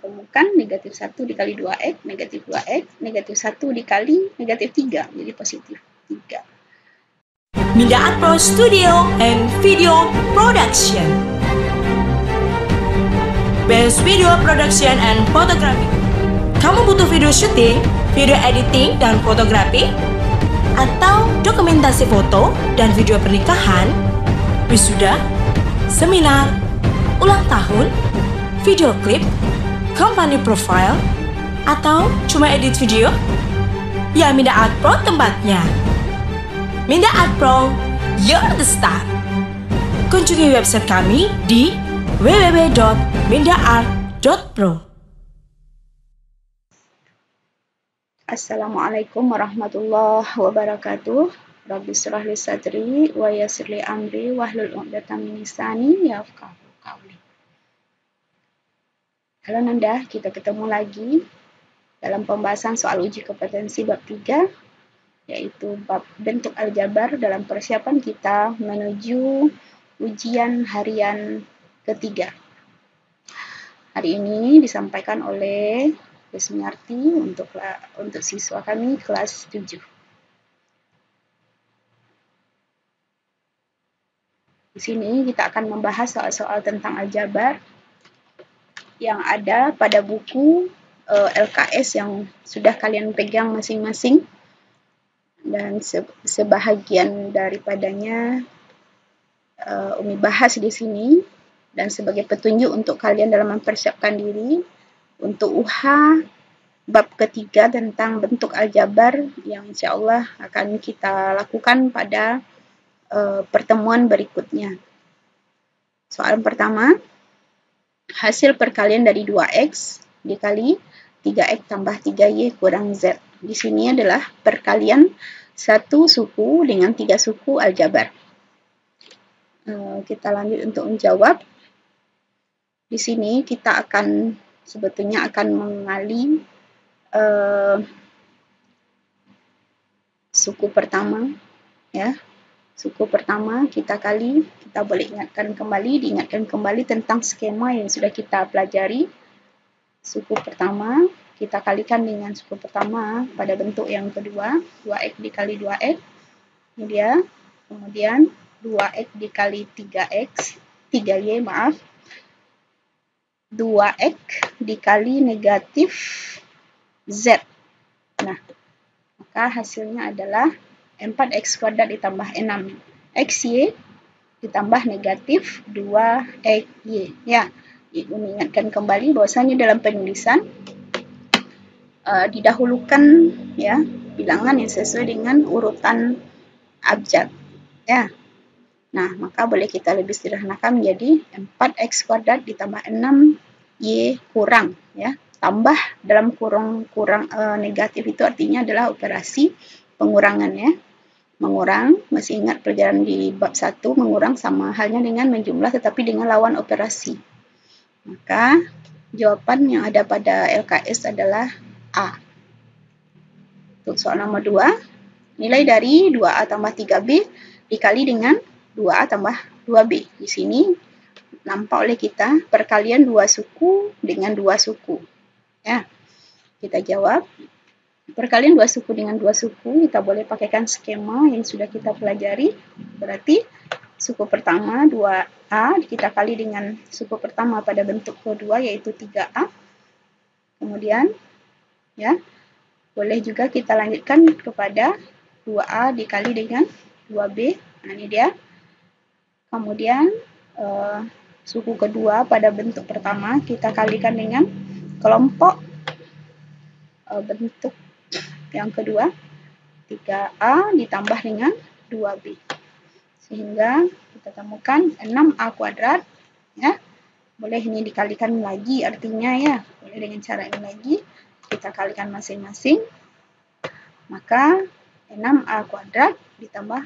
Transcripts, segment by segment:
Temukan negatif 1 dikali 2x, negatif 2x, negatif 1 dikali negatif 3, jadi positif 3. Minda Art Pro Studio and Video Production. Best Video Production and Photography. Kamu butuh video syuting, video editing dan fotografi? Atau dokumentasi foto dan video pernikahan, wisuda, seminar, ulang tahun, video klip, company profile, atau cuma edit video? Ya, Minda Art Pro tempatnya. Minda Art Pro, you're the star. Kunjungi website kami di www.mindaart.pro. Assalamualaikum warahmatullahi wabarakatuh. Rabbi shrah li sadri wa yassir li amri wahlul 'uqdatam min lisani yafqahu qawli. Halo Nanda, kita ketemu lagi dalam pembahasan soal uji kompetensi bab 3, yaitu bab bentuk aljabar dalam persiapan kita menuju ujian harian ketiga. Hari ini disampaikan oleh Desmiarti untuk siswa kami kelas 7. Di sini kita akan membahas soal-soal tentang aljabar yang ada pada buku LKS yang sudah kalian pegang masing-masing, dan sebahagian daripadanya Umi bahas di sini dan sebagai petunjuk untuk kalian dalam mempersiapkan diri untuk UHA bab ketiga tentang bentuk aljabar yang insya Allah akan kita lakukan pada pertemuan berikutnya. Soal pertama, hasil perkalian dari 2x dikali 3x tambah 3y kurang z. Di sini adalah perkalian satu suku dengan 3 suku aljabar. Kita lanjut untuk menjawab. Di sini kita sebetulnya akan mengali suku pertama, ya. Suku pertama kita boleh diingatkan kembali tentang skema yang sudah kita pelajari. Suku pertama kita kalikan dengan suku pertama pada bentuk yang kedua, 2x dikali 2x. Kemudian 2x dikali 3y, 2x dikali negatif z. Nah, maka hasilnya adalah 4x kuadrat ditambah 6xy ditambah negatif 2xy. Ya, mengingatkan kembali bahwasanya dalam penulisan didahulukan ya bilangan yang sesuai dengan urutan abjad. Ya. Nah, maka boleh kita lebih sederhanakan menjadi 4x kuadrat ditambah 6y kurang, ya. Tambah dalam kurang negatif itu artinya adalah operasi pengurangan, ya. Mengurang, masih ingat pelajaran di bab 1, mengurang sama halnya dengan menjumlah tetapi dengan lawan operasi. Maka jawaban yang ada pada LKS adalah A. Untuk soal nomor 2, nilai dari 2A tambah 3B dikali dengan 2A tambah 2B. Di sini nampak oleh kita perkalian 2 suku dengan 2 suku. Ya, kita jawab. Perkalian 2 suku dengan 2 suku, kita boleh pakaikan skema yang sudah kita pelajari. Berarti suku pertama 2A kita kali dengan suku pertama pada bentuk kedua yaitu 3A. Kemudian ya, boleh juga kita lanjutkan kepada 2A dikali dengan 2B. Nah, ini dia. Kemudian suku kedua pada bentuk pertama kita kalikan dengan kelompok bentuk yang kedua, 3A ditambah dengan 2B. Sehingga kita temukan 6A kuadrat. Ya. Boleh ini dikalikan lagi artinya, ya. Boleh dengan cara ini lagi. Kita kalikan masing-masing. Maka 6A kuadrat ditambah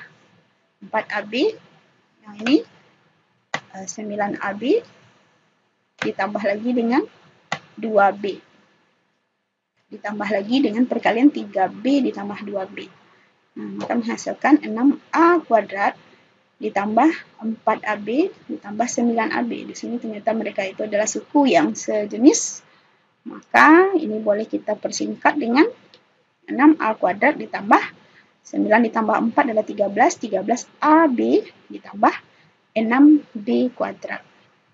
4AB. Yang ini 9AB ditambah lagi dengan 2B. Ditambah lagi dengan perkalian 3B ditambah 2B. Nah, maka menghasilkan 6A kuadrat ditambah 4AB ditambah 9AB. Di sini ternyata mereka itu adalah suku yang sejenis Maka ini boleh kita persingkat dengan 6A kuadrat ditambah 9 ditambah 4 adalah 13. 13AB ditambah 6B kuadrat.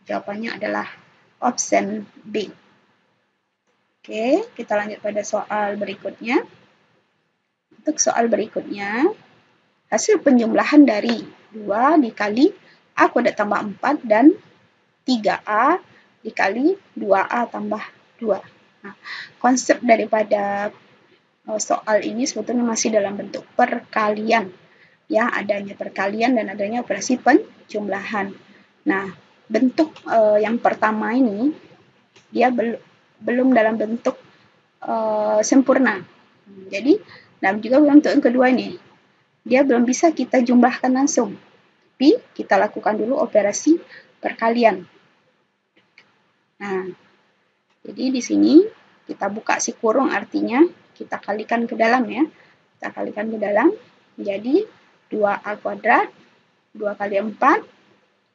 Jawabannya adalah option B. Oke, kita lanjut pada soal berikutnya. Untuk soal berikutnya, hasil penjumlahan dari 2 dikali A kuadrat tambah 4 dan 3A dikali 2A tambah 2. Nah, konsep daripada soal ini sebetulnya masih dalam bentuk perkalian. Ya, adanya perkalian dan adanya operasi penjumlahan. Nah, bentuk yang pertama ini dia belum dalam bentuk sempurna. Jadi, dalam juga bentuk yang kedua ini, dia belum bisa kita jumlahkan langsung. Tapi kita lakukan dulu operasi perkalian. Nah, jadi di sini kita buka si kurung, artinya kita kalikan ke dalam ya. Kita kalikan ke dalam, jadi 2A kuadrat, 2 kali 4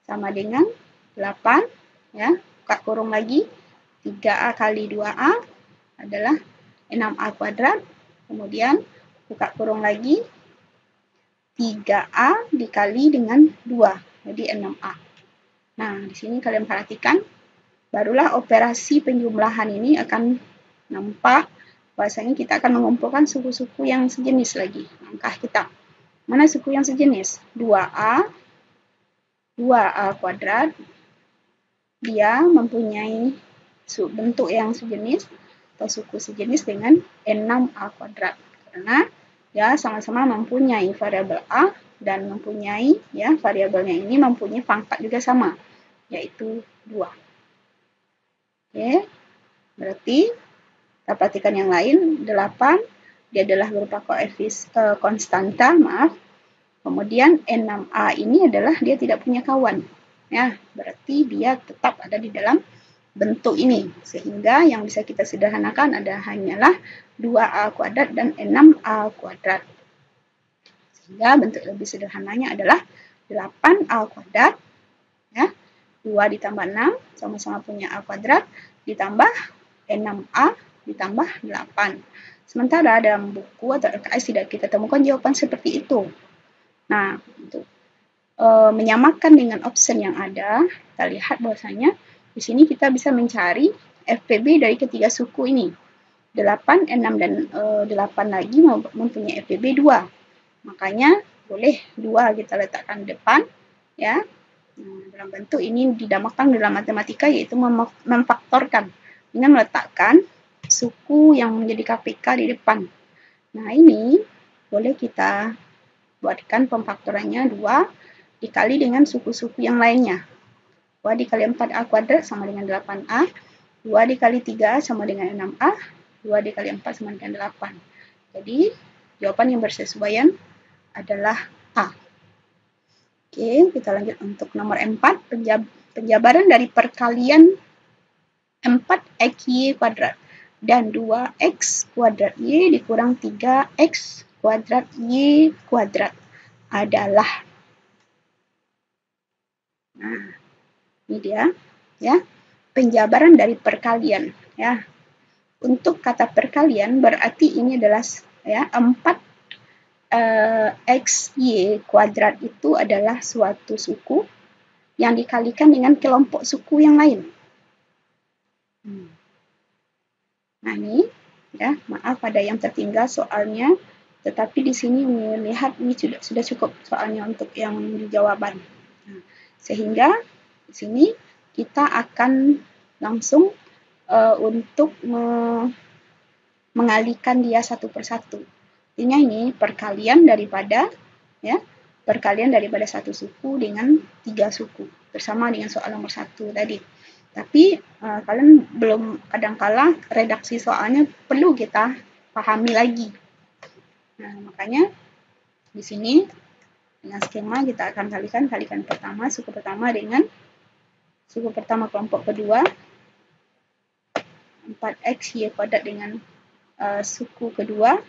sama dengan 8. Ya, buka kurung lagi, 3A kali 2A adalah 6A kuadrat. Kemudian buka kurung lagi, 3A dikali dengan 2, jadi 6A. Nah, di sini kalian perhatikan, barulah operasi penjumlahan ini akan nampak bahwasanya kita akan mengumpulkan suku-suku yang sejenis lagi. Langkah kita. Mana suku yang sejenis? 2A kuadrat. Dia mempunyai bentuk yang sejenis atau suku sejenis dengan 6A kuadrat. Karena ya sama-sama mempunyai variabel A dan mempunyai ya variabelnya ini mempunyai pangkat juga sama, yaitu 2. Oke, berarti kita perhatikan yang lain, 8, dia adalah berupa konstanta, Kemudian 6A ini adalah dia tidak punya kawan. Ya, berarti dia tetap ada di dalam bentuk ini. Sehingga yang bisa kita sederhanakan hanyalah 2A kuadrat dan 6A kuadrat. Sehingga bentuk lebih sederhananya adalah 8A kuadrat. Ya, 2 ditambah 6 sama-sama punya A kuadrat ditambah 6A ditambah 8. Sementara dalam buku atau LKS tidak kita temukan jawaban seperti itu. Nah, untuk menyamakan dengan option yang ada, kita lihat bahwasanya di sini kita bisa mencari FPB dari ketiga suku ini. 8, 6, dan 8 lagi mempunyai FPB 2. Makanya boleh 2 kita letakkan di depan. Ya. Nah, dalam bentuk ini dinamakan dalam matematika yaitu memfaktorkan dengan meletakkan suku yang menjadi KPK di depan. Nah, ini boleh kita buatkan pemfaktorannya 2 dikali dengan suku-suku yang lainnya. 2 dikali 4A kuadrat sama dengan 8A. 2 dikali 3A sama dengan 6A. 2 dikali 4 sama dengan 8. Jadi, jawaban yang bersesuaian adalah A. Oke, kita lanjut untuk nomor 4. Penjabaran dari perkalian 4XY kuadrat dan 2X kuadrat Y dikurang 3X kuadrat Y kuadrat adalah. Nah, ini dia ya. Penjabaran dari perkalian ya. Untuk kata perkalian berarti ini adalah ya 4 XY kuadrat itu adalah suatu suku yang dikalikan dengan kelompok suku yang lain. Nah, ini ya, maaf ada yang tertinggal soalnya, tetapi di sini melihat ini sudah cukup soalnya untuk yang jawaban. Nah, sehingga di sini kita akan langsung untuk mengalihkan dia satu persatu. Artinya ini perkalian daripada satu suku dengan 3 suku bersama dengan soal nomor 1 tadi. Tapi kalian belum kadangkala redaksi soalnya perlu kita pahami lagi. Nah, makanya di sini dengan skema kita akan kalikan pertama suku pertama dengan suku pertama kelompok kedua 4X Y kuadrat dengan suku kedua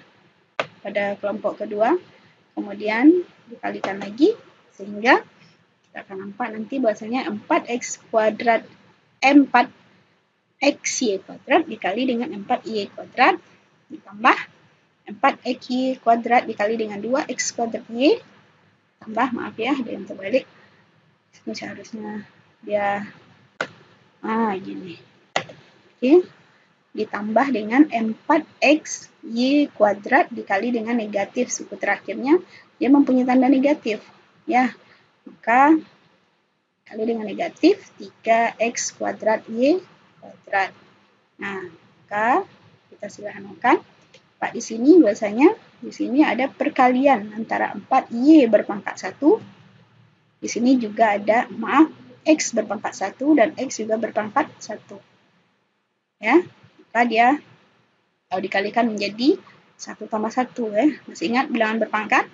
pada kelompok kedua, kemudian dikalikan lagi sehingga kita akan nampak nanti bahwasanya 4X kuadrat 4 XY kuadrat dikali dengan 4Y kuadrat ditambah 4XY kuadrat dikali dengan 2X kuadrat Y tambah, maaf ya, ada yang terbalik. Ini seharusnya dia gini. Oke. Ditambah dengan 4XY kuadrat dikali dengan negatif suku terakhirnya, dia mempunyai tanda negatif. Ya, maka kali dengan negatif 3X kuadrat Y kuadrat. Nah, maka kita sederhanakan. Pak di sini biasanya di sini ada perkalian antara 4Y berpangkat 1. Di sini juga ada, X berpangkat 1 dan X juga berpangkat 1. Ya, maka dia kalau dikalikan menjadi 1 tambah 1 ya. Masih ingat bilangan berpangkat?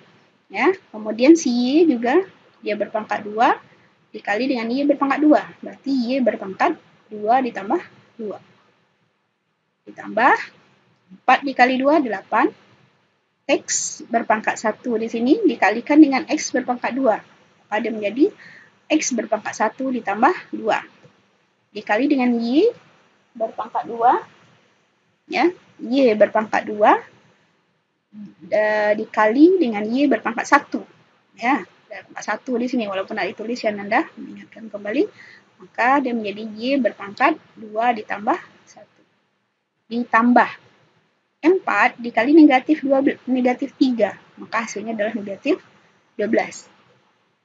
Ya, kemudian si Y juga dia berpangkat 2 dikali dengan Y berpangkat 2. Berarti Y berpangkat 2 ditambah 2. Ditambah 4 dikali 2, 8. X berpangkat 1 di sini dikalikan dengan X berpangkat 2. Maka dia menjadi X berpangkat 1 ditambah 2. Dikali dengan Y berpangkat 2. Ya, Y berpangkat 2 dikali dengan Y berpangkat 1. Ya, berpangkat 1 di sini walaupun ada ditulis ya Nanda, mengingatkan kembali. Maka dia menjadi Y berpangkat 2 ditambah 1. Ditambah 4 dikali negatif 3, maka hasilnya adalah negatif 12.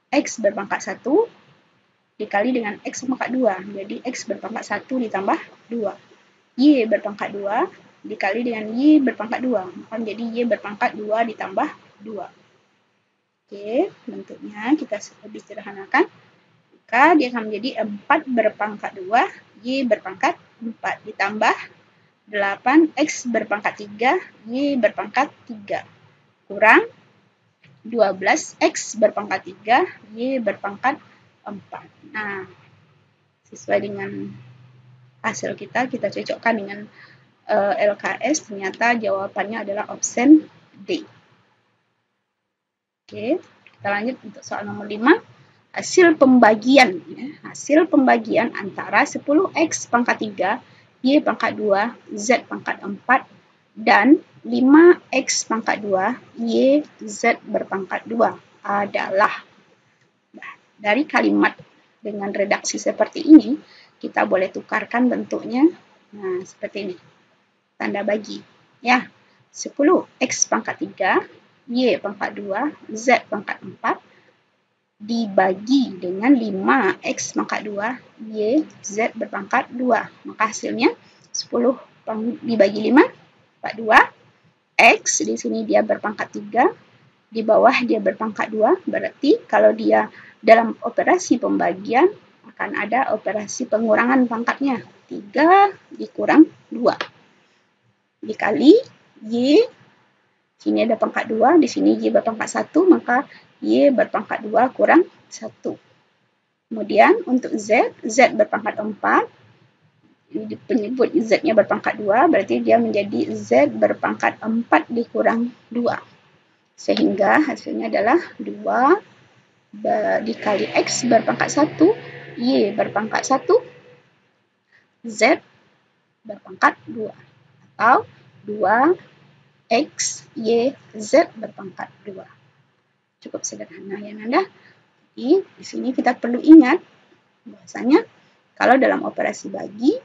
X berpangkat 1 dikali dengan X berpangkat 2, jadi X berpangkat 1 ditambah 2. Y berpangkat 2 dikali dengan Y berpangkat 2, maka menjadi Y berpangkat 2 ditambah 2. Oke, bentuknya kita lebih sederhanakan. Maka dia akan menjadi 4 berpangkat 2, Y berpangkat 4 ditambah 8X berpangkat 3, Y berpangkat 3. Kurang 12X berpangkat 3, Y berpangkat 4. Nah, sesuai dengan hasil kita cocokkan dengan LKS, ternyata jawabannya adalah option D. Oke, kita lanjut untuk soal nomor 5. Hasil pembagian. Ya. Hasil pembagian antara 10X pangkat 3, Y pangkat 2, Z pangkat 4, dan 5X pangkat 2, Y, Z berpangkat 2 adalah. Nah, dari kalimat dengan redaksi seperti ini, kita boleh tukarkan bentuknya. Nah, seperti ini. Tanda bagi. Ya, 10X pangkat 3, Y pangkat 2, Z pangkat 4, dibagi dengan 5X pangkat 2, Y, Z berpangkat 2. Maka hasilnya 10 dibagi 5, pangkat 2. X di sini dia berpangkat 3, di bawah dia berpangkat 2. Berarti kalau dia dalam operasi pembagian akan ada operasi pengurangan pangkatnya. 3 dikurang 2. Dikali Y, sini ada pangkat 2, di sini Y berpangkat 1, maka Y berpangkat 2 kurang 1. Kemudian untuk Z, Z berpangkat 4. Penyebut Z-nya berpangkat 2, berarti dia menjadi Z berpangkat 4 dikurang 2. Sehingga hasilnya adalah 2 dikali X berpangkat 1, Y berpangkat 1, Z berpangkat 2. Atau 2X, Y, Z berpangkat 2. Cukup sederhana ya Nanda. Jadi di sini kita perlu ingat bahwasanya kalau dalam operasi bagi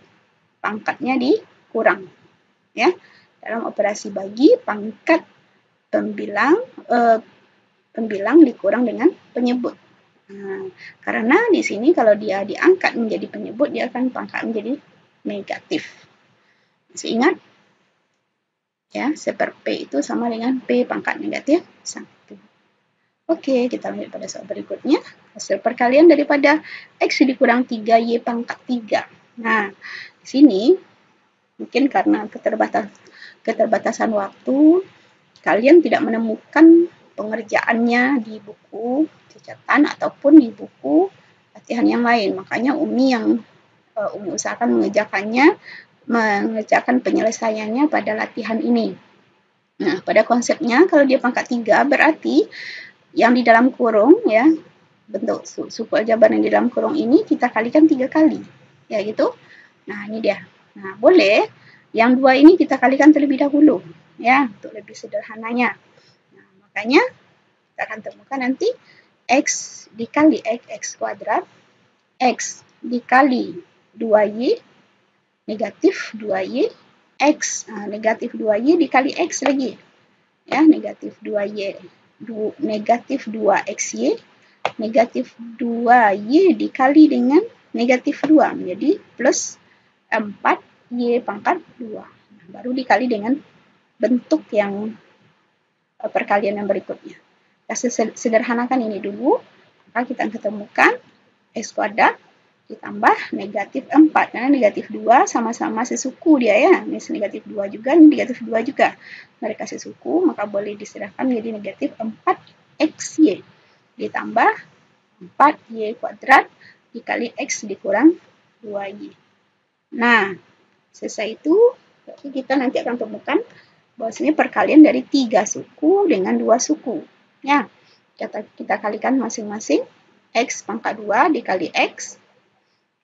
pangkatnya dikurang. Ya. Dalam operasi bagi pangkat pembilang dikurang dengan penyebut. Nah, karena di sini kalau dia diangkat menjadi penyebut, dia akan pangkat menjadi negatif. Masih ingat? Ya, seper P itu sama dengan P pangkat negatif 1. Oke, kita lanjut pada soal berikutnya. Hasil perkalian daripada X dikurang 3Y pangkat 3. Nah, di sini mungkin karena keterbatasan waktu, kalian tidak menemukan pengerjaannya di buku catatan ataupun di buku latihan yang lain. Makanya Umi usahakan mengerjakan penyelesaiannya pada latihan ini. Nah, pada konsepnya kalau dia pangkat 3 berarti yang di dalam kurung ya, bentuk suku aljabar yang di dalam kurung ini kita kalikan 3 kali. Ya gitu. Nah, ini dia. Nah, boleh yang 2 ini kita kalikan terlebih dahulu, ya, untuk lebih sederhananya. Nah, makanya kita akan temukan nanti X dikali X kuadrat, X dikali 2Y, negatif 2Y, X, negatif 2Y dikali X lagi, ya, negatif 2Y, negatif 2XY, negatif 2Y dikali dengan negatif 2, menjadi plus 4Y pangkat 2. Nah, baru dikali dengan bentuk yang perkalian yang berikutnya. Kita sederhanakan ini dulu, maka kita ketemukan X kuadrat ditambah negatif 4, karena negatif 2 sama-sama sesuku dia ya, ini negatif 2 juga, ini negatif 2 juga, mereka sesuku, maka boleh diserahkan menjadi negatif 4XY ditambah 4Y kuadrat dikali X dikurang 2Y. Nah, selesai itu, kita nanti akan temukan bahwasanya perkalian dari 3 suku dengan 2 suku. Ya, kita kalikan masing-masing X pangkat 2 dikali X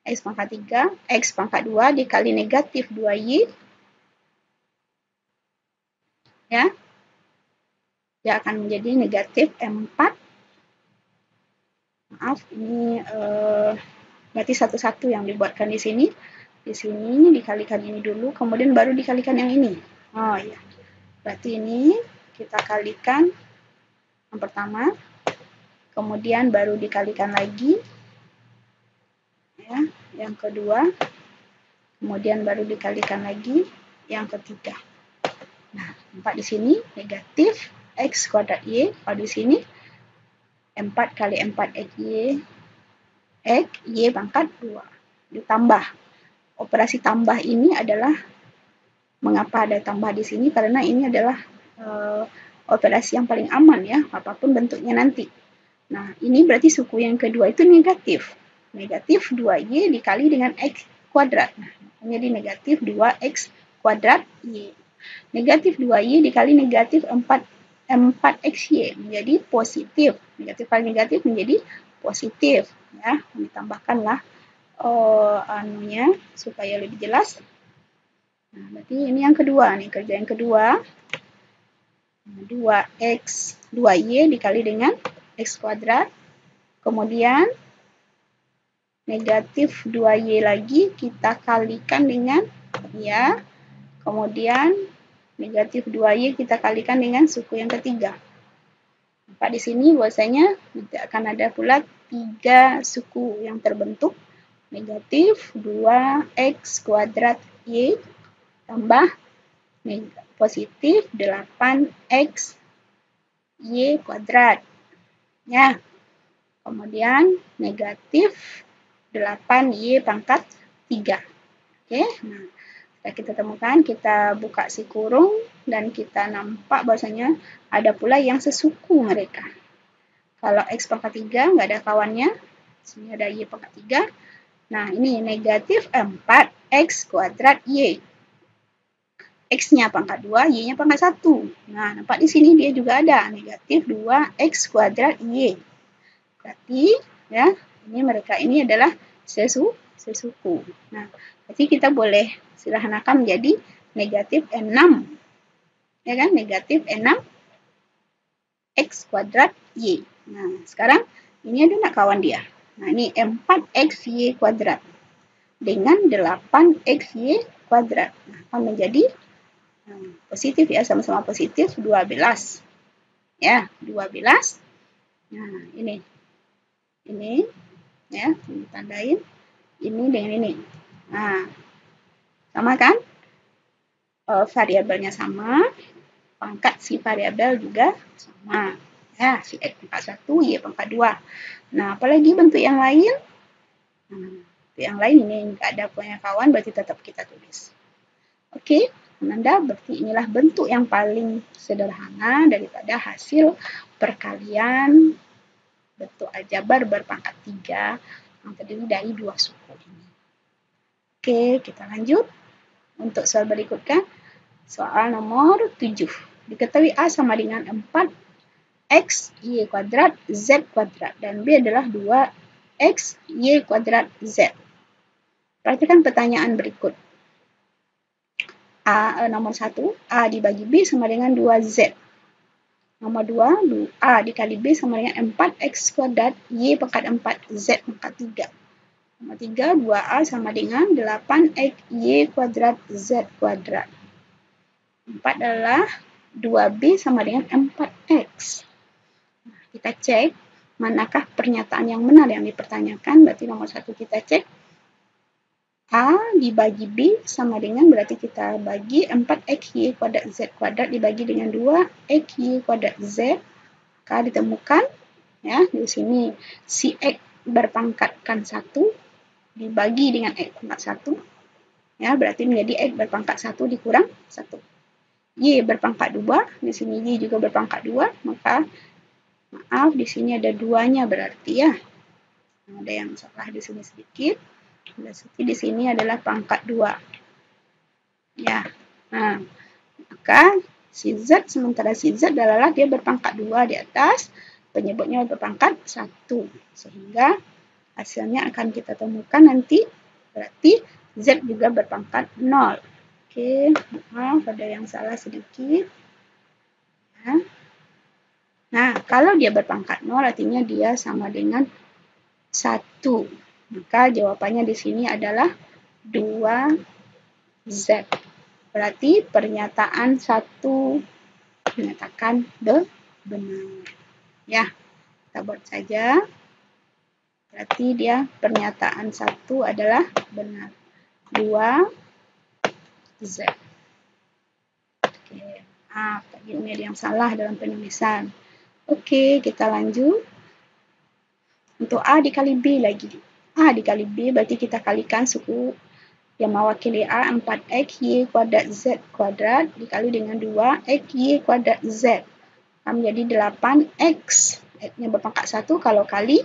pangkat 3, X pangkat 2 dikali negatif 2Y. Ya, dia akan menjadi negatif 4. Maaf, ini berarti satu-satu yang dibuatkan di sini. Di sini dikalikan ini dulu, kemudian baru dikalikan yang ini. Oh ya, berarti ini kita kalikan yang pertama, kemudian baru dikalikan lagi. Ya, yang kedua, kemudian baru dikalikan lagi yang ketiga. Nah, 4 di sini negatif X kuadrat Y, kalau di sini 4 kali 4XY, X, Y pangkat 2. Ditambah. Operasi tambah ini adalah, mengapa ada tambah di sini? Karena ini adalah operasi yang paling aman ya, apapun bentuknya nanti. Nah, ini berarti suku yang kedua itu negatif. Negatif 2Y dikali dengan X kuadrat. Nah, menjadi negatif 2X kuadrat Y. Negatif 2Y dikali negatif 4XY menjadi positif. Negatif kali negatif menjadi positif. Ya, ditambahkanlah anunya supaya lebih jelas. Nah, berarti ini yang kedua nih, kerja yang kedua. 2X 2Y dikali dengan X kuadrat. Kemudian negatif 2Y lagi kita kalikan dengan, ya, kemudian negatif 2Y kita kalikan dengan suku yang ketiga. Maka di sini bahwasanya akan ada pula 3 suku yang terbentuk. Negatif 2X kuadrat Y tambah positif 8X Y kuadrat. Ya, kemudian negatif 8Y pangkat 3. Oke, nah, kita temukan, kita buka si kurung, dan kita nampak bahwasanya ada pula yang sesuku mereka. Kalau X pangkat 3 nggak ada kawannya, sini ada Y pangkat 3. Nah, ini negatif 4X kuadrat Y. X-nya pangkat 2, Y-nya pangkat 1. Nah, nampak di sini dia juga ada negatif 2X kuadrat Y. Berarti, ya, ini mereka ini adalah sesuku. Nah, berarti kita boleh sederhanakan menjadi negatif 6. Ya kan? Negatif 6X kuadrat Y. Nah, sekarang ini ada nak kawan dia. Nah, ini 4XY kuadrat dengan 8XY kuadrat. Nah, akan menjadi positif ya, sama-sama positif 12. Ya, 12. Nah, ini ya, ditandain ini dengan ini. Nah, sama kan? Variabelnya sama, pangkat si variabel juga sama. Ya, si X pangkat 1, Y pangkat 2. Nah, apalagi bentuk yang lain? Bentuk yang lain ini nggak ada punya kawan, berarti tetap kita tulis. Oke, Ananda, berarti inilah bentuk yang paling sederhana daripada hasil perkalian bentuk aljabar berpangkat 3 yang terdiri dari 2 suku ini. Oke, kita lanjut. Untuk soal berikutnya, soal nomor 7. Diketahui A sama dengan 4X Y kuadrat Z kuadrat dan B adalah 2X Y kuadrat Z. Perhatikan pertanyaan berikut. nomor 1, A dibagi B sama dengan 2Z. Nomor 2, A dikali B sama dengan 4X kuadrat, Y pangkat 4, Z pangkat 3. Nomor 3, 2A sama dengan 8X, Y kuadrat, Z kuadrat. 4 adalah 2B sama dengan 4X. Kita cek manakah pernyataan yang benar yang dipertanyakan. Berarti nomor 1 kita cek. A dibagi B sama dengan, berarti kita bagi 4XY kuadrat Z kuadrat dibagi dengan 2XY kuadrat Z. Maka ditemukan, ya, di sini si X berpangkatkan 1 dibagi dengan X pangkat 1. Ya, berarti menjadi X berpangkat 1 dikurang 1. Y berpangkat 2, di sini Y juga berpangkat 2, maka maaf di sini ada 2-nya berarti ya. Ada yang salah di sini sedikit. Berarti di sini adalah pangkat 2. Ya. Nah, maka si Z, sementara si Z adalah dia berpangkat 2 di atas, penyebutnya berpangkat 1. Sehingga hasilnya akan kita temukan nanti, berarti Z juga berpangkat 0. Oke, maaf ada yang salah sedikit. Ya. Nah, kalau dia berpangkat 0 artinya dia sama dengan 1. Maka jawabannya di sini adalah 2Z. Berarti pernyataan 1 menyatakan benar. Ya, kita buat saja. Berarti dia pernyataan 1 adalah benar. 2Z. Oke. Tadi Umi ada yang salah dalam penulisan. Oke, kita lanjut. Untuk A dikali B lagi. A dikali B berarti kita kalikan suku yang mewakili A 4XY kuadrat Z kuadrat dikali dengan 2XY kuadrat Z. Akan menjadi 8X. X-nya berpangkat 1 kalau kali.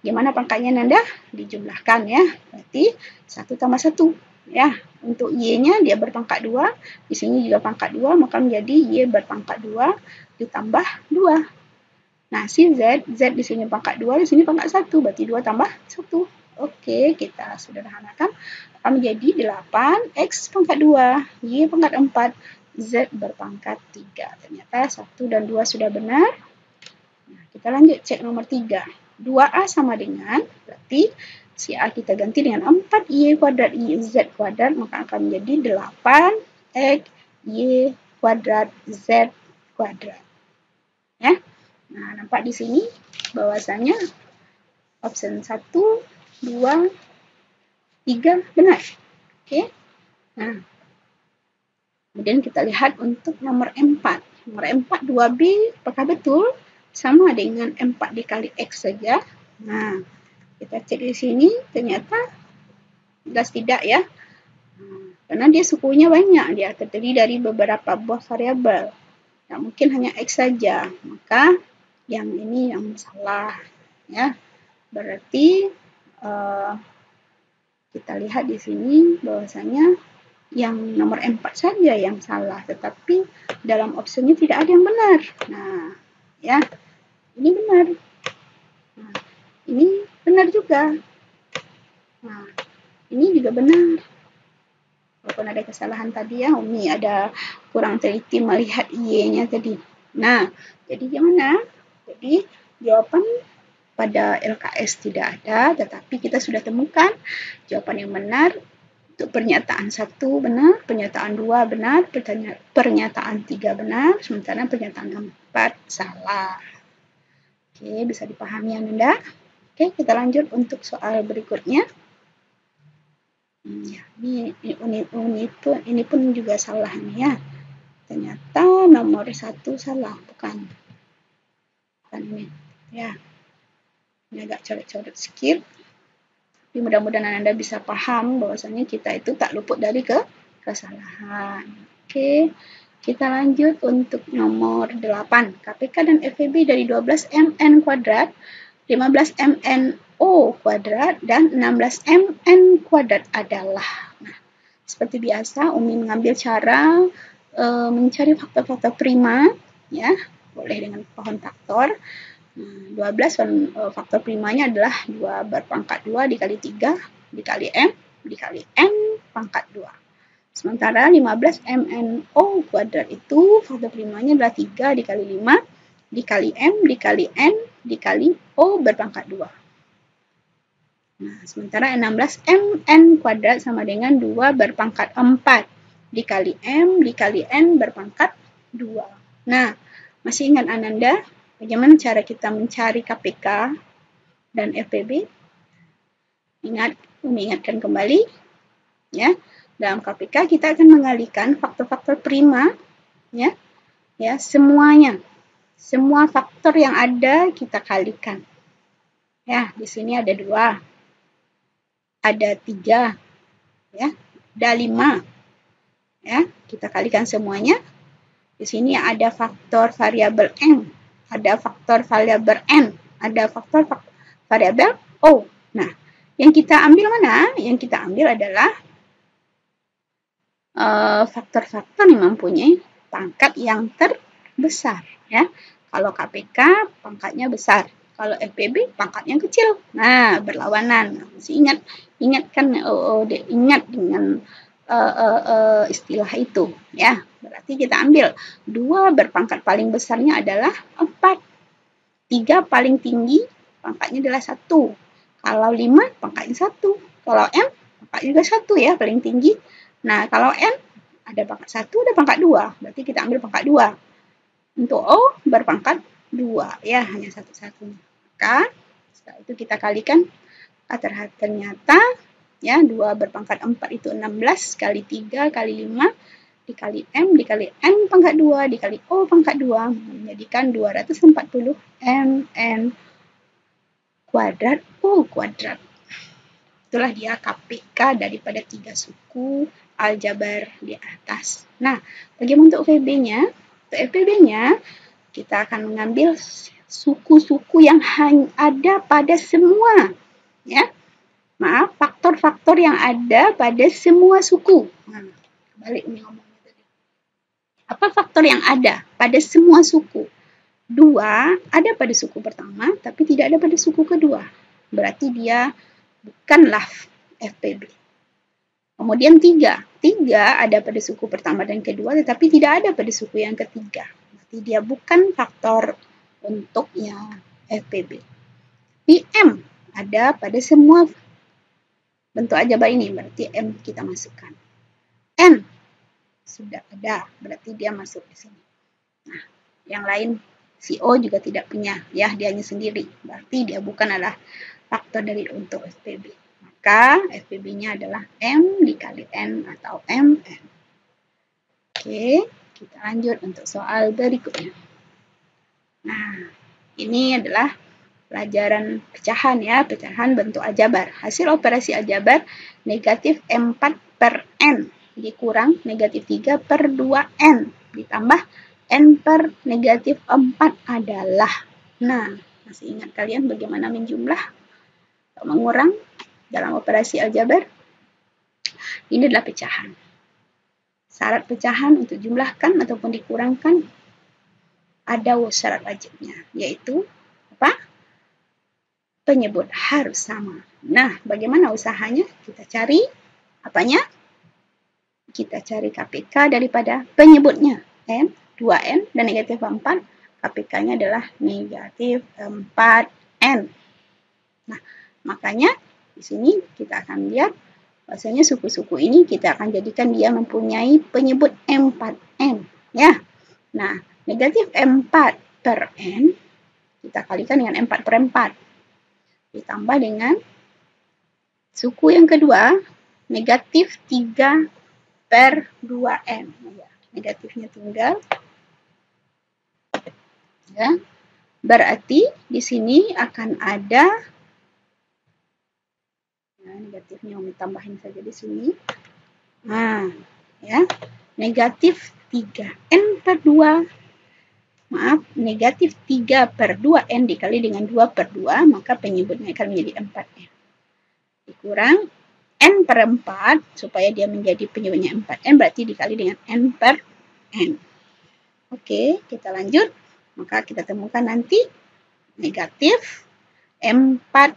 Gimana pangkatnya Nanda? Dijumlahkan ya. Berarti 1 tambah 1. Ya, untuk Y-nya dia berpangkat 2. Di sini juga pangkat 2. Maka menjadi Y berpangkat 2 ditambah 2. Nah, si Z di sini pangkat 2, di sini pangkat 1. Berarti 2 tambah 1. Oke, kita sederhanakan. Akan menjadi 8X pangkat 2, Y pangkat 4, Z berpangkat 3. Ternyata 1 dan 2 sudah benar. Nah, kita lanjut cek nomor 3. 2A sama dengan, berarti si A kita ganti dengan 4Y kuadrat, Z kuadrat, maka akan menjadi 8X, Y kuadrat, Z kuadrat. Ya. Nah, nampak di sini bahwasanya option 1, 2, 3 benar. Oke. Nah, kemudian kita lihat untuk nomor 4. Nomor 4, 2B, apakah betul? Sama dengan 4 dikali X saja. Nah, kita cek di sini, ternyata jelas tidak ya. Karena dia sukunya banyak, dia terdiri dari beberapa buah variabel. Nah, mungkin hanya X saja. Maka yang ini yang salah ya. Berarti kita lihat di sini bahwasanya yang nomor 4 saja yang salah, tetapi dalam opsinya tidak ada yang benar. Nah, ya. Ini benar. Nah, ini benar juga. Nah, ini juga benar. Walaupun ada kesalahan tadi ya, Umi ada kurang teliti melihat Y-nya tadi. Nah, jadi gimana? Jadi jawaban pada LKS tidak ada, tetapi kita sudah temukan jawaban yang benar. Untuk pernyataan 1 benar, pernyataan 2 benar, pernyataan 3 benar, sementara pernyataan 4 salah. Oke, bisa dipahami Anda? Oke, kita lanjut untuk soal berikutnya. Ya, ini pun juga salah nih ya. Ternyata nomor 1 salah, bukan ini. Ya, ini agak coret-coret sedikit. Tapi mudah-mudahan Anda bisa paham bahwasanya kita itu tak luput dari kesalahan. Oke, kita lanjut untuk nomor 8. KPK dan FEB dari 12MN kuadrat, 15MNO kuadrat, dan 16MN kuadrat adalah. Nah, seperti biasa, Umi mengambil cara mencari faktor-faktor prima, ya, boleh dengan pohon faktor. 12 faktor primanya adalah 2 berpangkat 2 dikali 3 dikali M dikali N pangkat 2. Sementara 15 MNO kuadrat itu faktor primanya adalah 3 dikali 5 dikali M dikali N dikali O berpangkat 2. Nah, sementara 16 MN kuadrat sama dengan 2 berpangkat 4 dikali M dikali N berpangkat 2. Nah, masih ingat Ananda bagaimana cara kita mencari KPK dan FPB? Mengingatkan kembali, ya. Dalam KPK kita akan mengalihkan faktor-faktor prima, ya, semuanya. Semua faktor yang ada kita kalikan. Ya, di sini ada 2. Ada 3, ya, ada 5, ya, kita kalikan semuanya. Di sini ada faktor variabel M, ada faktor variabel N, ada faktor variabel O. Nah, yang kita ambil mana? Yang kita ambil adalah faktor-faktor yang mempunyai pangkat yang terbesar, ya. Kalau KPK pangkatnya besar. Kalau FPB pangkatnya kecil. Nah, berlawanan. Masih ingat dengan istilah itu, ya. Berarti kita ambil 2 berpangkat paling besarnya adalah 4. 3 paling tinggi pangkatnya adalah 1. Kalau 5 pangkatnya 1. Kalau M pangkatnya juga 1, ya, paling tinggi. Nah, kalau N ada pangkat 1, ada pangkat 2. Berarti kita ambil pangkat 2. Untuk O berpangkat 2, ya, hanya satu-satunya. Maka setelah itu kita kalikan, ternyata, ya, 2 berpangkat 4 itu 16 kali 3 kali 5 dikali M dikali N pangkat 2 dikali O pangkat 2 menjadikan 240 MN kuadrat O kuadrat. Itulah dia KPK daripada 3 suku aljabar di atas. Nah, bagaimana untuk FEB-nya? Untuk FEB-nya, kita akan mengambil suku-suku yang ada pada semua, ya. Maaf, faktor-faktor yang ada pada semua suku. Nah, balik nih ngomongnya tadi. Apa faktor yang ada pada semua suku? 2 ada pada suku pertama, tapi tidak ada pada suku kedua. Berarti dia bukanlah FPB. Kemudian 3 ada pada suku pertama dan kedua, tetapi tidak ada pada suku yang ketiga. Berarti dia bukan faktor untuk yang FPB. M ada pada semua bentuk aljabar ini, berarti M kita masukkan. N sudah ada, berarti dia masuk di sini. Nah, yang lain CO juga tidak punya, ya, dia hanya sendiri. Berarti dia bukan adalah faktor dari untuk FPB. Maka FPB-nya adalah M dikali N atau MN. Oke, kita lanjut untuk soal berikutnya. Nah, ini adalah pelajaran pecahan, ya, pecahan bentuk aljabar. Hasil operasi aljabar negatif M4 per N dikurang negatif 3 per 2N ditambah N per negatif 4 adalah. Nah, masih ingat kalian bagaimana menjumlah atau mengurang dalam operasi aljabar? Ini adalah pecahan. Syarat pecahan untuk jumlahkan ataupun dikurangkan ada syarat wajibnya, yaitu apa? Penyebut harus sama. Nah, bagaimana usahanya? Kita cari apanya? Kita cari KPK daripada penyebutnya. N, 2N dan negatif 4. KPK-nya adalah negatif 4N. Nah, makanya di sini kita akan lihat bahwasanya suku-suku ini kita akan jadikan dia mempunyai penyebut M4N, ya. Nah, negatif M4 per N kita kalikan dengan M4 per 4 ditambah dengan suku yang kedua negatif 3 per 2N, ya. Negatifnya tunggal, ya. Berarti di sini akan ada, nah, negatifnya tambahin saja di sini. Nah, ya, negatif 3N per 2, maaf, negatif 3 per 2N dikali dengan 2 per 2, maka penyebutnya akan menjadi 4N. Dikurang N per 4, supaya dia menjadi penyebutnya 4N, berarti dikali dengan N per N. Oke, kita lanjut. Maka kita temukan nanti negatif M4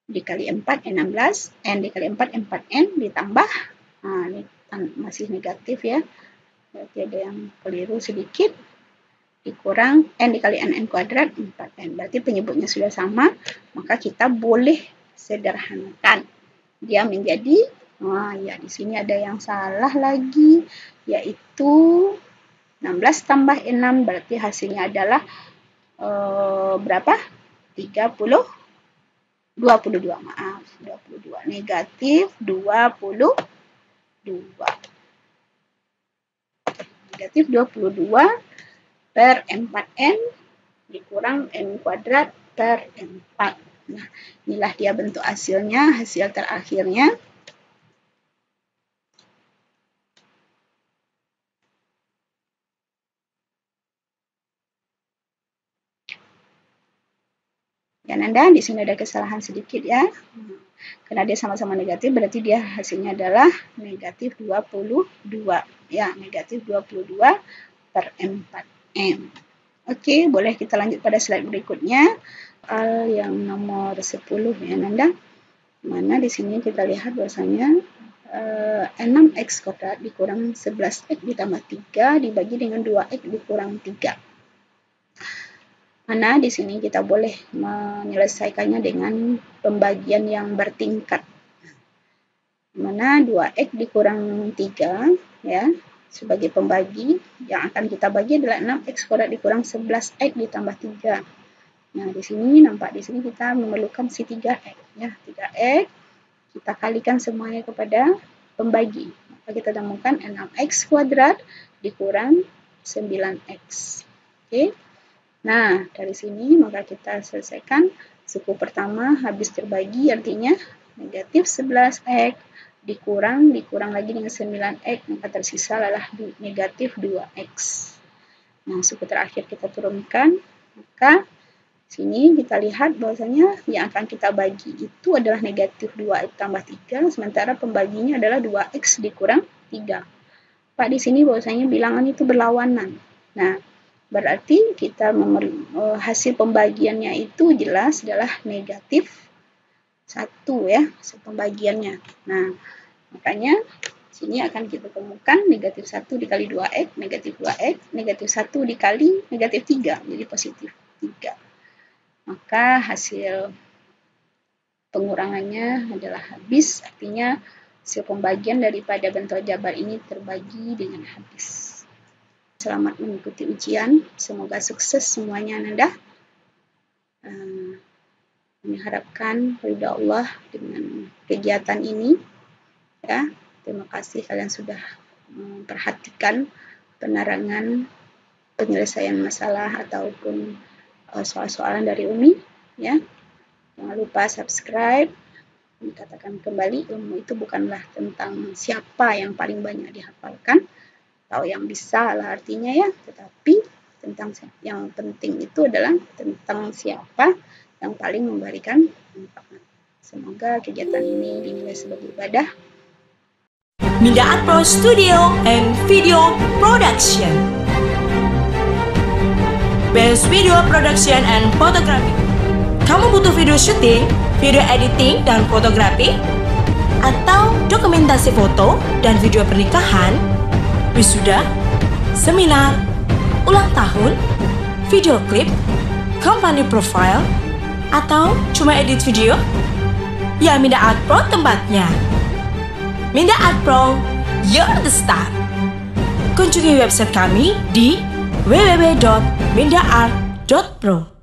dikali 4, N16, N dikali 4, M4N, ditambah Nah, ini masih negatif ya. Berarti ada yang keliru sedikit. Dikurang N dikali NN kuadrat 4N. Berarti penyebutnya sudah sama. Maka kita boleh sederhanakan. Dia menjadi, ya di sini ada yang salah lagi. Yaitu 16 tambah 6. Berarti hasilnya adalah berapa? 22, maaf, 22, negatif 22. Negatif 22 per 4N dikurang N kuadrat per 4. Nah, inilah dia bentuk hasilnya, hasil terakhirnya. Ya Nanda, di sini ada kesalahan sedikit ya. Karena dia sama-sama negatif, berarti dia hasilnya adalah negatif 22. Ya, negatif 22 per 4M. Oke, boleh kita lanjut pada slide berikutnya. Soal yang nomor 10 ya Nanda. Mana di sini kita lihat bahwasanya 6x kuadrat dikurang 11x ditambah 3 dibagi dengan 2x dikurang 3. Mana di sini kita boleh menyelesaikannya dengan pembagian yang bertingkat. Mana 2x dikurang 3 ya, sebagai pembagi yang akan kita bagi adalah 6x kuadrat dikurang 11x ditambah 3. Nah, di sini nampak di sini kita memerlukan si 3x ya, 3x kita kalikan semuanya kepada pembagi. Maka kita temukan 6x kuadrat dikurang 9x. Oke. Nah, dari sini maka kita selesaikan suku pertama habis terbagi, artinya negatif 11x dikurang lagi dengan 9x, maka tersisa adalah negatif 2x. Nah, suku terakhir kita turunkan, maka sini kita lihat bahwasanya yang akan kita bagi itu adalah negatif 2x tambah 3, sementara pembaginya adalah 2x dikurang 3. Pak, di sini bahwasanya bilangan itu berlawanan. Nah, berarti kita hasil pembagiannya itu jelas adalah negatif 1 ya, hasil pembagiannya. Nah, makanya sini akan kita temukan negatif 1 dikali 2x, negatif 2x, negatif 1 dikali negatif 3, jadi positif 3. Maka hasil pengurangannya adalah habis, artinya hasil pembagian daripada bentuk jabar ini terbagi dengan habis. Selamat mengikuti ujian, semoga sukses semuanya Nanda. Kami harapkan ridha Allah dengan kegiatan ini. Ya, terima kasih kalian sudah memperhatikan penerangan penyelesaian masalah ataupun soal-soalan dari Umi. Ya, jangan lupa subscribe. Dikatakan kembali, ilmu itu bukanlah tentang siapa yang paling banyak dihafalkan atau yang bisa lah artinya ya, tetapi tentang yang penting itu adalah tentang siapa yang paling memberikan manfaat. Semoga kegiatan ini dinilai sebagai ibadah. Minda Art Pro Studio and Video Production. Best Video Production and Photography. Kamu butuh video syuting, video editing dan fotografi, atau dokumentasi foto dan video pernikahan, wisuda, seminar, ulang tahun, video klip, company profile, atau cuma edit video? Ya, Minda Art Pro tempatnya. Minda Art Pro, you're the star. Kunjungi website kami di www.mindaart.pro.